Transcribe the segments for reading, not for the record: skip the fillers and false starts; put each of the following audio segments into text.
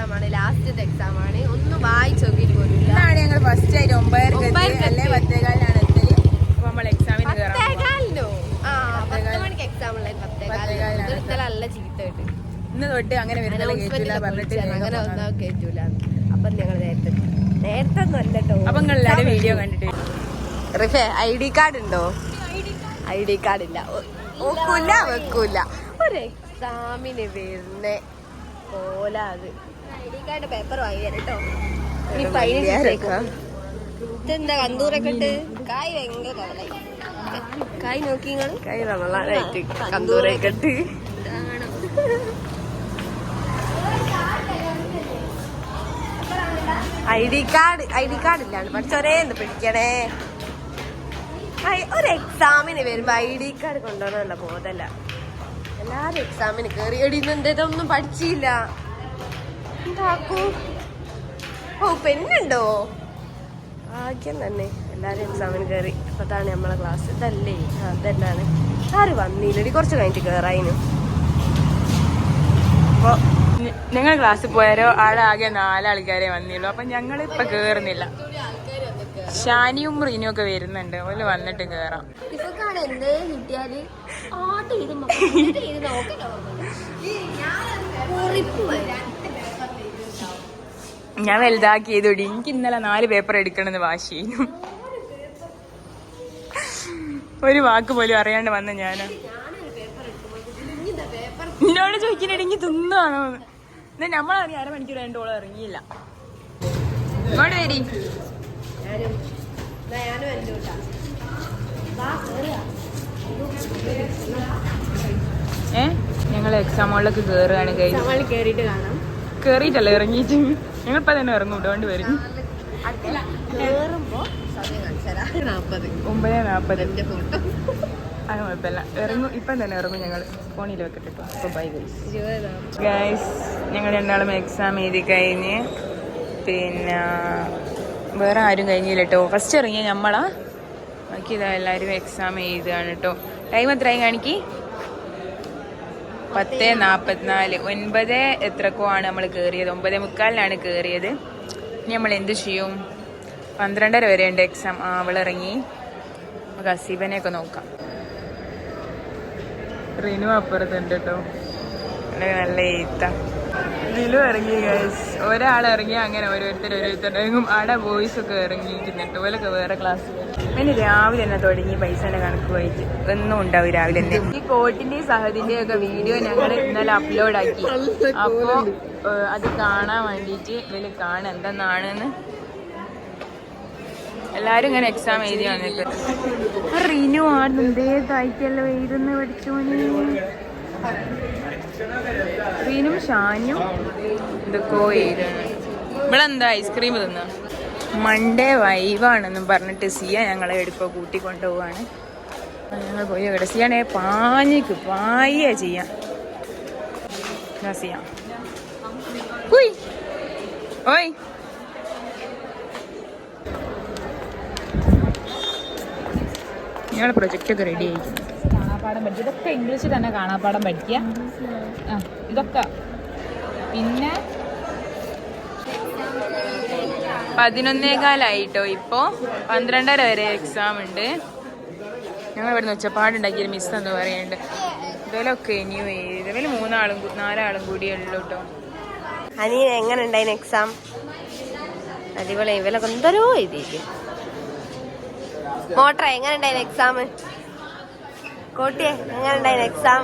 Exam ആണ്, ലാസ്റ്റത്തെ exam ആണ്. ഒന്നും വായിച്ചു നോക്കിയിട്ട് പോലും ഇതാണ് ഞങ്ങൾ ഫസ്റ്റ് ആയിട്ട് 9:10-10:15 എത്തല്. അപ്പൊ നമ്മൾ എക്സാമിന് കയറാം. 10 മണിക്ക് എക്സാം ഉള്ളത് 10:15 നല്ല ചീത്ത കിട്ടും. ഇന്ന് തൊട്ട് അങ്ങനെ വരുന്നില്ല പറഞ്ഞിട്ട് അങ്ങനെ ഒന്നും കേറ്റൂല. അപ്പൊ ഞങ്ങൾ നേരത്തെ ഒന്നും അല്ല കേട്ടോ. അപ്പൊ നിങ്ങൾ എല്ലാവരും വീഡിയോ കണ്ടിട്ട് റിഫേ ID കാർഡ് ഉണ്ടോ? ID കാർഡ് ഇല്ല, വെക്കൂല. ഒരു എക്സാമിന് വരുന്ന പോലെ അത് ID കാർഡ് പേപ്പർ വാങ്ങി കേട്ടോ. ഇതെന്താ കന്തൂരൊക്കെ ഇട്ട് കായ് ഭയങ്കര കവലായി. കായ് നോക്കി നിങ്ങൾ കൈ റമളാനായിട്ട് കന്തൂരൊക്കെ ഇട്ട് ID കാർഡ് ഇല്ലാണ്ട് പഠിച്ചോരേ എന്ത് പിടിക്കണേ. ഒരു എക്സാമിന് വരുമ്പോ ID കാർഡ് കൊണ്ടുപോകണമല്ല ബോധല്ല. എല്ലാരും എക്സാമിന് കയറി എടിയുന്നുണ്ട്, ഇതൊന്നും പഠിച്ചില്ല. എന്താക്കൂ? ഓ പെണ്ണുണ്ടോ? ഭാഗ്യം തന്നെ. എല്ലാരും എക്സാമിന് കയറി. അപ്പത്താണ് നമ്മളെ ക്ലാസ്. ഇതല്ലേ? അതല്ലാണ്. ആര് വന്നില്ലടി, കുറച്ച് കഴിഞ്ഞിട്ട് കേറായിന്. അപ്പൊ ഞങ്ങൾ ക്ലാസ്സിൽ പോയാലോ ആടെ ആകെ 4 ആൾക്കാരെ വന്നില്ലു. അപ്പൊ ഞങ്ങൾ ഇപ്പൊ കേറുന്നില്ല. ഷാനിയും റീനും ഒക്കെ വരുന്നുണ്ട്. ഓല് വന്നിട്ട് കേറാം. ഞാൻ വലുതാക്കി ചെയ്തോടി. എനിക്ക് ഇന്നലെ 4 പേപ്പർ എടുക്കണമെന്ന് വാശി. ഒരു വാക്ക് പോലും അറിയാണ്ട് വന്ന ഞാനാ. എന്നോട് ചോദിക്കുന്നുണ്ടെങ്കിൽ തിന്നാണോ? എന്നാ നമ്മളറിയാം 1/2 മണിക്കൂർ രണ്ടോളം ഇറങ്ങിയില്ല. ഇങ്ങോട്ട് വരി. ഞങ്ങൾ എക്സാം ഹോളിലൊക്കെ കേറുകയാണ്. കേറിയിട്ടല്ല ഇറങ്ങിയിട്ട്. ഞങ്ങളിപ്പോ തന്നെ ഇറങ്ങും. ഇതുകൊണ്ട് വരും. 9:40. അത് കുഴപ്പമില്ല. ഇറങ്ങും. ഇപ്പം തന്നെ ഇറങ്ങും. ഞങ്ങൾ ഫോണിൽ വെക്കട്ടെ. അപ്പൊ ബൈ ഗൈസ്. ഞങ്ങൾ രണ്ടാളും എക്സാം എഴുതി കഴിഞ്ഞ് പിന്നെ വേറെ ആരും കഴിഞ്ഞില്ല കേട്ടോ. ഫസ്റ്റ് ഇറങ്ങിയ നമ്മളാ. ബാക്കി ഇതാ എല്ലാവരും എക്സാം എഴുതുകയാണ് കേട്ടോ. ടൈം എത്രയായി കാണിക്ക്? 10:44. 9 എത്രക്കോ ആണ് നമ്മൾ കയറിയത്. 9:45 കയറിയത്. ഇനി നമ്മൾ എന്ത് ചെയ്യും? 12:30 വരെ ഉണ്ട് എക്സാം. അവളിറങ്ങി. നമുക്ക് അസീബനെയൊക്കെ നോക്കാം. റിനു അപ്പുറത്തുണ്ട് കേട്ടോ. നല്ല എഴുത്ത. റിനു ഇറങ്ങി ഗൈസ്. ഒരാളിറങ്ങി അങ്ങനെ ഓരോരുത്തർ ഇറങ്ങും. ആടെ ബോയ്സ് ഒക്കെ ഇറങ്ങിയിരിക്കുന്നുണ്ട്. ഓലൊക്കെ വേറെ ക്ലാസ്. പിന്നെ രാവിലെ തന്നെ തുടങ്ങി പൈസേന്റെ കണക്ക് പോയിട്ട് ഒന്നും ഉണ്ടാവും രാവിലെ തന്നെ. ഈ കോട്ടിന്റെയും സഹദിന്റെയും ഒക്കെ വീഡിയോ ഞങ്ങൾ ഇന്നലെ അപ്ലോഡ് ആക്കി. അപ്പോ അത് കാണാൻ വേണ്ടിയിട്ട് ഇവര് കാണാൻ എന്തെന്നാണെന്ന് എല്ലാരും ഇങ്ങനെ എക്സാം എഴുതി വന്നിട്ട്. റിനു ആദ്യല്ലോ എഴുതുന്ന പഠിച്ചോന്. റീനും ഷാനും എന്തൊക്കെയോ എഴുതുന്നു. ഇവളെന്താ ഐസ്ക്രീം തിന്ന? മൺഡേ വൈവാണെന്നും പറഞ്ഞിട്ട് സിയ ഞങ്ങളെ എടുപ്പോ കൂട്ടിക്കൊണ്ടുപോവാണ്. ഞങ്ങൾ പോയി ഇവിടെ സിയാണെ പായ ചെയ്യാം. സിയ ഓയ് ഞങ്ങളുടെ പ്രൊജക്റ്റ് ഒക്കെ റെഡി ആയിരിക്കുന്നു. കാണാപ്പാടം പഠിക്കുക. ഇതൊക്കെ ഇംഗ്ലീഷിൽ തന്നെ കാണാപ്പാടം പഠിക്കുക. ഇതൊക്കെ പിന്നെ 11:15 ഇപ്പോ 12:30 വരെ എക്സാം ഉണ്ട്. ഞങ്ങൾ ഇവിടുന്ന് ഒച്ചപ്പാടുണ്ടാക്കിയൊരു മിസ് എന്ന് പറയുന്നുണ്ട്. ഇതൊക്കെ ഇനിയും ഇവര് 4 കൂടിയേ ഉള്ളൂ കേട്ടോ. അനിയ എങ്ങനെ ഉണ്ടായിരുന്നു എക്സാം? അടിപൊളി. ഇവലൊക്കെ എന്തോരോ എഴുതിയിരിക്കും. മോട്ടറ എങ്ങനെ ഉണ്ടായിരുന്നു എക്സാം? കോട്ടിയെ എങ്ങനെ ഉണ്ടായിരുന്നു എക്സാം?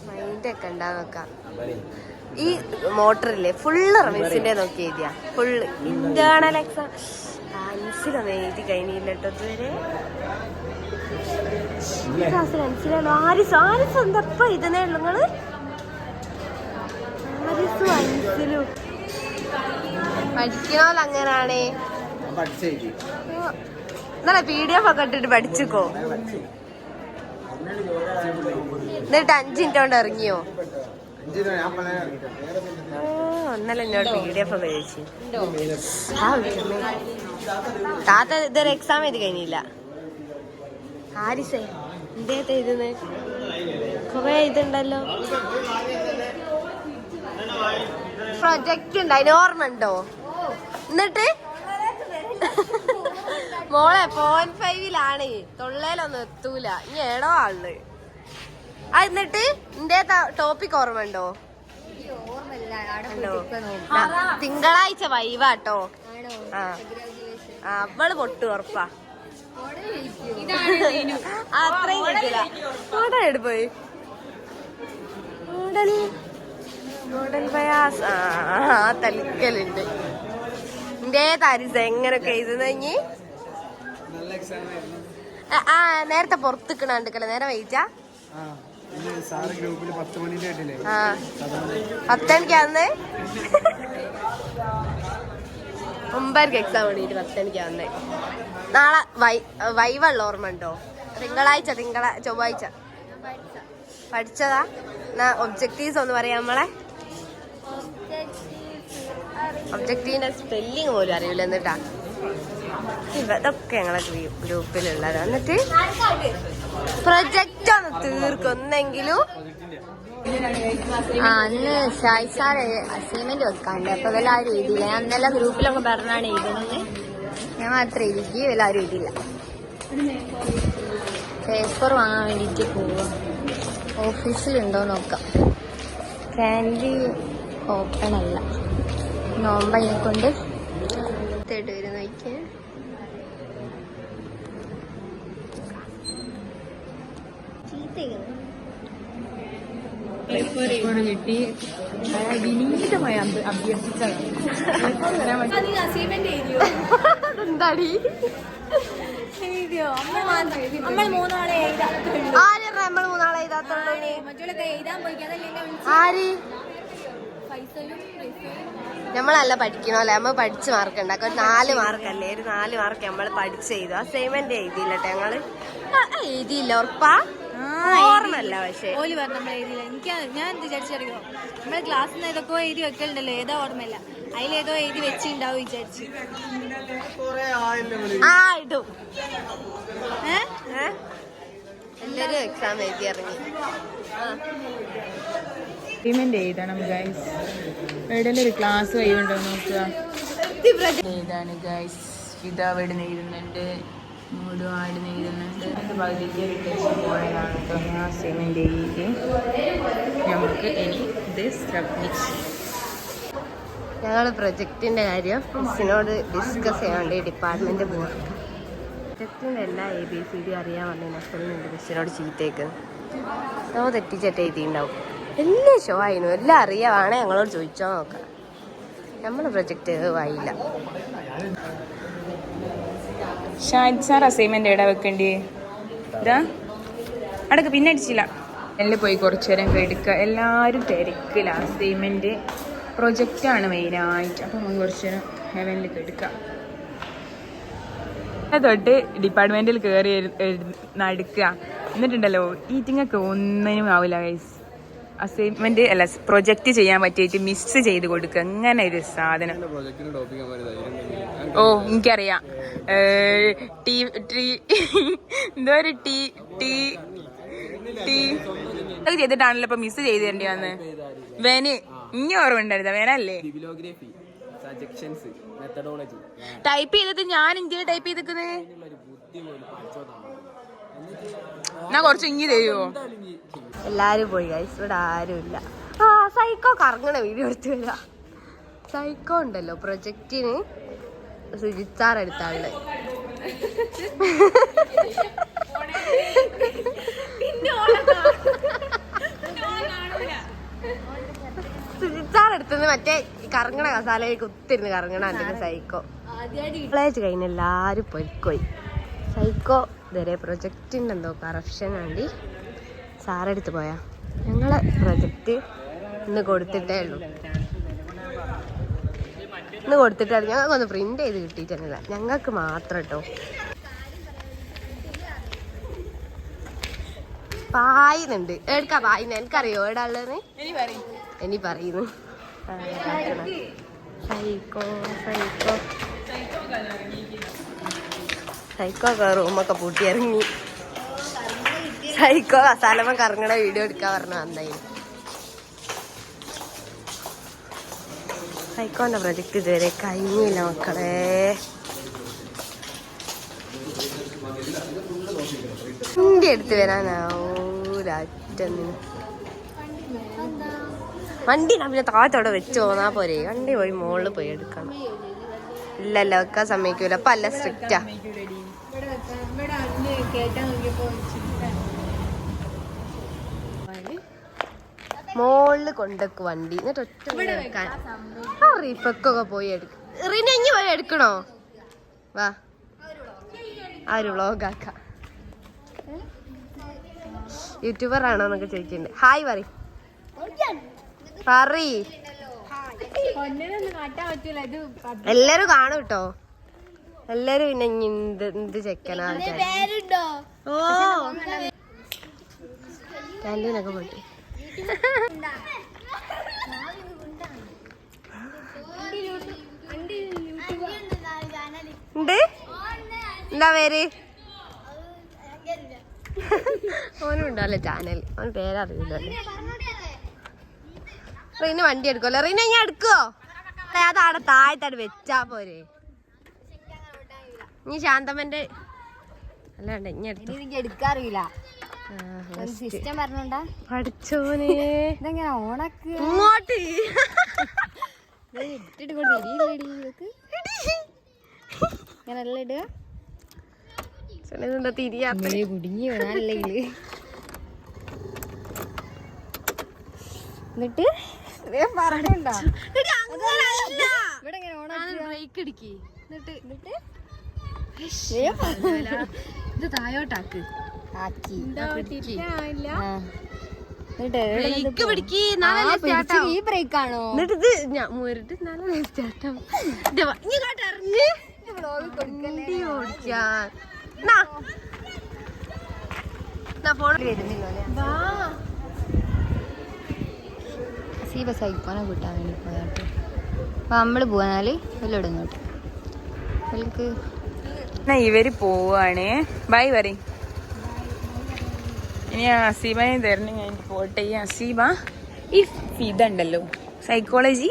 മൈൻഡൊക്കെ ഉണ്ടാകാം. ഈ മോട്ടറില്ലേ ഫുള്ള് റമീസിന്റെ നോക്കി എഴുതിയാ. ഫുള്ള് ഇന്റേണൽ എക്സാം അൻസിലൊന്നും എഴുതി കഴിഞ്ഞില്ല കേട്ടോ ഇതുവരെ. ക്ലാസ്സിൽ അൻസിലല്ലോ. ആരിസ് എന്തപ്പ ഇതന്നേ ഉള്ളു നിങ്ങള്? ആരിസും അൻസിലും പഠിക്കണോല്ലോ. അങ്ങനാണേ എന്നാ PDF ഒക്കെ ഇട്ടിട്ട് പഠിച്ചിക്കോ. എന്നിട്ട് 5 മിനിറ്റ് കൊണ്ട് ഇറങ്ങിയോ? ഒന്നല്ല എന്നോട് PDF ഒക്കെ ചോദിച്ചു. താത്ത ഇതൊരു എക്സാം എഴുതി കഴിഞ്ഞില്ല. ആരിസേ എന്തേത്തെ എഴുതുന്നത്? കൊറേ ഇതുണ്ടല്ലോ. പ്രൊജക്റ്റ് ഉണ്ട്, അതിന് ഓർമ്മ ഉണ്ടോ? എന്നിട്ട് മോളെ 0.5 തൊള്ളയിലൊന്നും എത്തൂല, ഇനി ഏടോ ആള്. എന്നിട്ട് എന്റെ ടോപ്പിക് ഓർമ്മ ഉണ്ടോ? തിങ്കളാഴ്ച വൈവാട്ടോ. അവള് പൊട്ടു ഉറപ്പാ. അത്രയും മോഡൽ പോയി മോഡൽ പ്രയാസ്. തലിക്കലുണ്ട് എന്റെ താരിസ എങ്ങനൊക്കെ എഴുതുന്ന. നേരത്തെ പുറത്തിക്കണ നേരെ വൈച്ചാ 10 മണിക്കാന്ന് 9 എക്സാം വേണ്ടിട്ട് 10 മണിക്കാന്ന്. നാളെ വൈവള്ള ഓർമ്മ ഉണ്ടോ? ചൊവ്വാഴ്ച പഠിച്ചതാ. ഒബ്ജക്റ്റീവ്സ് ഒന്ന് പറയാം. നമ്മളെ ഒബ്ജക്റ്റീവിന്റെ സ്പെല്ലിങ് പോലും അറിയില്ല. എന്നിട്ടാ ഇതൊക്കെ ഞങ്ങളെ ഗ്രൂപ്പിലുള്ളത്. എന്നിട്ട് പ്രൊജക്റ്റ് ഒന്ന് തീർക്കൊന്നെങ്കിലും. അന്ന് ഷായ് സാറ് അസൈൻമെന്റ് വെക്കാണ്ട്, അപ്പൊ എല്ലാവരും എഴുതിയില്ല. ഞാൻ അന്നെല്ലാം ഗ്രൂപ്പിലൊക്കെ പറഞ്ഞാണ് എഴുതുന്നത്. ഞാൻ മാത്രം എഴുതി, എല്ലാവരും എഴുതിയില്ല. പേപ്പർ വാങ്ങാൻ വേണ്ടിയിട്ട് പോവാ. ഓഫീസിലുണ്ടോ നോക്കാം. ക്യാൻറ്റീൻ ഓപ്പൺ അല്ല, നോമ്പതിനെ കൊണ്ട് വരുന്ന വയ്ക്കാൻ. കിട്ടി വിനീതമായി അഭ്യർത്ഥിച്ചതാണ്. എന്താടി നമ്മൾ മൂന്നാളെ നമ്മൾ മൂന്നാളെ എഴുതാത്തുള്ളൂ. ആര് നമ്മളല്ല പഠിക്കണല്ലേ, നമ്മൾ പഠിച്ച് മാർക്ക് ഉണ്ടാക്കും. ഒരു 4 മാർക്കല്ലേ, ഒരു 4 മാർക്ക് നമ്മൾ പഠിച്ച് ചെയ്തു. അസൈൻമെന്റ് എഴുതിയില്ലട്ടെ ഞങ്ങള്. എഴുതിയില്ല ഉറപ്പാ? ഓർമ്മല്ല പക്ഷെ ഓലി പറഞ്ഞു നമ്മൾ എഴുതിയില്ല. ഞാൻ എന്ത് വിചാരിച്ചറിയോ, നമ്മള് ക്ലാസ്സിൽ നിന്ന് ഏതൊക്കെ എഴുതി വെക്കലുണ്ടല്ലോ, ഏതാ ഓർമ്മയില്ല, അതിലേതോ എഴുതി വെച്ചിണ്ടാവും വിചാരിച്ചു. ഇടും. എല്ലാരും എക്സാം എഴുതി ഇറങ്ങി. അസൈൻമെന്റ് എഴുതണം ഗൈസ്. എവിടെയെങ്കിലും ഒരു ക്ലാസ് കഴിവുണ്ടോ നോക്കുക. ഏതാണ് ഗൈസ്? ഇതാ അവിടെ എഴുതുന്നുണ്ട്, മൂടും ആട് എഴുതുന്നുണ്ട്. പകുതിക്ക് പോയതാണ് കേട്ടോ. ഞാൻ അസൈൻമെന്റ് എഴുതി. നമുക്ക് ഇനി ഇത് സബ്മിറ്റ്. ഞങ്ങൾ പ്രൊജക്റ്റിന്റെ കാര്യം മിസ്സിനോട് ഡിസ്കസ് ചെയ്യാൻ വേണ്ടി ഡിപ്പാർട്ട്മെന്റ് പോവാം. പ്രൊജക്റ്റിന്റെ എല്ലാ ABCD അറിയാൻ വന്നതിന് അസൈൻമെന്റ് മിസ്സിനോട് ചീത്തേക്ക് തെറ്റിച്ചിട്ട് എഴുതിണ്ടാവും. എല്ലാ ഷോ ആയിരുന്നു, എല്ലാം അറിയാവാണെ ഞങ്ങളോട് ചോദിച്ചോ നോക്കാം. നമ്മൾ പ്രൊജക്റ്റ് വായില്ല. ഷാഹിദ് സാർ അസൈൻമെന്റ് എവിടെ വെക്കണ്ടേ? ഇതാ അടക്ക് പിന്നെ അടിച്ചില്ല. എല്ലാം പോയി കുറച്ചു നേരം എടുക്കുക. എല്ലാവരും തിരക്കില്ല. അസൈൻമെന്റ് പ്രൊജക്റ്റാണ് മെയിനായിട്ട്. അപ്പം നമുക്ക് കുറച്ച് നേരം ഹെവനിൽ എടുക്കാം. തൊട്ട് ഡിപ്പാർട്ട്മെന്റിൽ കയറി നടക്കുക. എന്നിട്ടുണ്ടല്ലോ ഈറ്റിങ്ങൊക്കെ ഒന്നിനും ആവില്ല ഗൈസ്. അസൈൻമെന്റ് അല്ല പ്രൊജക്റ്റ് ചെയ്യാൻ പറ്റിയിട്ട് മിസ് ചെയ്ത് കൊടുക്കുക. അങ്ങനെ ഒരു സാധനം. ഓ എനിക്കറിയാം. എന്തോ ഒരു ചെയ്തിട്ടാണല്ലോ ഇപ്പൊ മിസ് ചെയ്ത് തരേണ്ടി വന്ന്. വേന് ഇനി ഓർമ്മ ഉണ്ടായിരുന്ന വേനല്ലേ ടൈപ്പ് ചെയ്തിട്ട് ഞാൻ ഇന്ത്യയിൽ ടൈപ്പ് ചെയ്തിരിക്കുന്നത്. എന്നാ കുറച്ച് ഇങ്ങി തരുമോ? എല്ലാരും പോയി ഗൈസ്, ഇവിടെ ആരുമില്ല. സൈക്കോ കറങ്ങണ വീഡിയോ എടുത്തു വരാ. സൈക്കോ ഉണ്ടല്ലോ പ്രൊജക്റ്റിന് സുജിത്താർ എടുത്താളുടെ. സുജിത്താർ എടുത്തത് മറ്റേ കറങ്ങണ കസാലയിൽ കുത്തിരുന്ന് കറങ്ങണ അതിന്റെ സൈക്കോ. കോളേജ് കഴിഞ്ഞ് എല്ലാരും പൊയ്ക്കോയി. സൈക്കോ ഇതുവരെ പ്രൊജക്റ്റിൻ്റെ എന്തോ കറപ്ഷൻ വേണ്ടി സാറെടുത്ത് പോയാ. ഞങ്ങളെ പ്രൊജക്റ്റ് ഇന്ന് കൊടുത്തിട്ടേ ഉള്ളൂ. ഇന്ന് കൊടുത്തിട്ട് ഞങ്ങൾക്കൊന്ന് പ്രിന്റ് ചെയ്ത് കിട്ടിയിട്ടില്ല, ഞങ്ങൾക്ക് മാത്രം കേട്ടോ. പായുന്നുണ്ട്. എടുക്കാ പായുന്ന എനിക്കറിയോ എവിടെ ഉള്ളത്? ഇനി പറയുന്നു. സൈക്കോ സൈക്കോ സൈക്കോ റൂമൊക്കെ പൂട്ടി ഇറങ്ങി. സൈക്കോ കസാലമ്മ കറങ്ങണ വീഡിയോ എടുക്കാൻ പറഞ്ഞ നന്നായി. സൈക്കോന്റെ പ്രൊജക്ട് ഇതുവരെ കഴിഞ്ഞില്ല മക്കളെ. വണ്ടി എടുത്ത് വരാനാവൂരാറ്റൊന്നിനും. വണ്ടി പിന്നെ താഴത്തോടെ വെച്ച് പോന്നാ പോരെ. വണ്ടി പോയി മുകളിൽ പോയി എടുക്കണം. ഇല്ലല്ല വെക്കാൻ സമ്മതിക്കൂല. അപ്പൊ അല്ല സ്ട്രിക്റ്റാ. മോളില് കൊണ്ടക്ക് വണ്ടി എന്നിട്ട് ഒറ്റ എടുക്കാൻ റിഫക്കൊക്കെ പോയി എടുക്കും. റിനെ ഇനി പോയി എടുക്കണോ? വാ ആ ഒരു വ്ളോഗാക്ക. യൂട്യൂബർ ആണോ എന്നൊക്കെ ചോദിക്കുന്നുണ്ട്. ഹായ് പറ എല്ലാരും കാണും കേട്ടോ. എല്ലാരും പിന്നെ എന്ത് ചെക്കനാ. ഓ ക്യാൻറ്റീനൊക്കെ പോയിട്ട് ഉണ്ട്. എന്താ പേര്? ഓനും ഉണ്ടല്ലോ ചാനൽ. അവന് പേരറിയില്ല. റീന വണ്ടി എടുക്കുമല്ലോ. റീന ഞാൻ എടുക്കുവോ? അതവിടെ താഴത്താട് വെച്ചാ പോരെ. നീ ശാന്തമ്മന്റെ അല്ലാണ്ട് ഇനി എടുക്കാറില്ല. സിസ്റ്റം പറഞ്ഞോണ്ടാ പഠിച്ചോനെ ഇതെങ്ങനെ ഓണക്ക് ഇങ്ങോട്ട് ഇട്ടിട്ട് ഇങ്ങനെല്ല ഇടുക. തിരിയാത്ത കുടുങ്ങി വേണല്ലെങ്കിൽ എന്നിട്ട് പറഞ്ഞോണ്ടാ ഇവിടെ ഇങ്ങനെ ഓണാക്കി ഇടിക്കി. എന്നിട്ട് ഇത് തായോട്ടാക്ക് ആക്കി ഈ ബ്രേക്ക് ആണോ? എന്നിട്ട് ഇത് ഞാൻ മുരട്ട് നല്ല ചേട്ടം ഫോണിൽ വരുന്നില്ല. സൈക്കോനെ കൂട്ടാൻ വേണ്ടി പോയാട്ട് അപ്പൊ നമ്മള് പോവാനാല് എല്ലാം ഇടുന്നോട്ട് അവർക്ക് ഇവര് പോവാണ്. ബൈ പറയും. ഇനി അസീബനെ തരണം കഴിഞ്ഞിട്ട് പോട്ടെ. ഈ അസീബ ഈ ഇതുണ്ടല്ലോ സൈക്കോളജി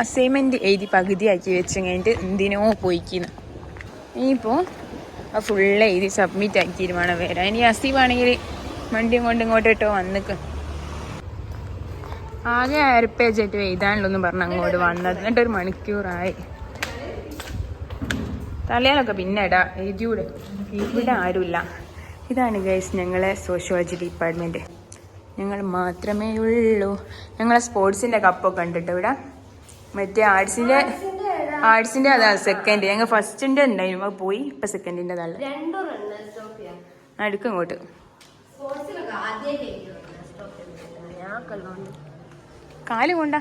അസൈൻമെന്റ് എഴുതി പകുതിയാക്കി വെച്ച് കഴിഞ്ഞിട്ട് എന്തിനോ പോയിക്കുന്നു. ഇനിയിപ്പോൾ ഫുള്ള് എഴുതി സബ്മിറ്റ് ആക്കിയിട്ട് വേണം വരാൻ. ഇനി അസീബാണെങ്കിൽ വണ്ടിയും കൊണ്ട് ഇങ്ങോട്ട് ഇട്ടോ വന്നിക്ക്. ആകെ 1 പേജായിട്ട് എഴുതാനുള്ളൊന്നും പറഞ്ഞ് അങ്ങോട്ട് വന്നത്. എന്നിട്ട് 1 മണിക്കൂറായി. തലയിലൊക്കെ പിന്നെ ഇടാ എഴുതിയൂടെ. ഇവിടെ ആരുമില്ല. ഇതാണ് ഗൈസ് ഞങ്ങളെ സോഷ്യോളജി ഡിപ്പാർട്ട്മെൻറ്റ്. ഞങ്ങൾ മാത്രമേ ഉള്ളൂ. ഞങ്ങളെ സ്പോർട്സിൻ്റെ കപ്പൊക്കെ ഉണ്ട് കേട്ടോ ഇവിടെ. മറ്റേ ആർട്സിൻ്റെ അതാ സെക്കൻഡ്. ഞങ്ങൾ ഫസ്റ്റിൻ്റെ ഉണ്ടായിരുന്നു, അത് പോയി. ഇപ്പം സെക്കൻഡിൻ്റെ അതല്ല. എടുക്കും ഇങ്ങോട്ട്. കാലും കൊണ്ടാ.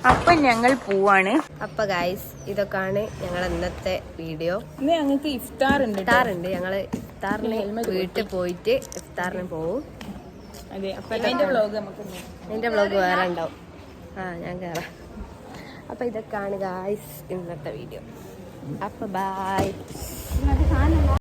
അപ്പം ഞങ്ങൾ പോവാണ്. അപ്പൊ ഗൈസ് ഇതൊക്കെയാണ് ഞങ്ങൾ ഇന്നത്തെ വീഡിയോ. ഇന്ന് ഞങ്ങൾക്ക് ഇഫ്താർ ഉണ്ട്. ഞങ്ങള് ഇഫ്താറിന് വീട്ടിൽ പോയിട്ട് ഇഫ്താറിന് പോവും. അതെ. അപ്പൊ അതിന്റെ വ്ളോഗ് നമുക്ക് നിന്റെ വ്ളോഗ് വേറെ ഉണ്ടാവും. ഞാൻ കയറാം. അപ്പൊ ഇതൊക്കെയാണ് ഗൈസ് ഇന്നത്തെ വീഡിയോ. അപ്പൊ ബൈ.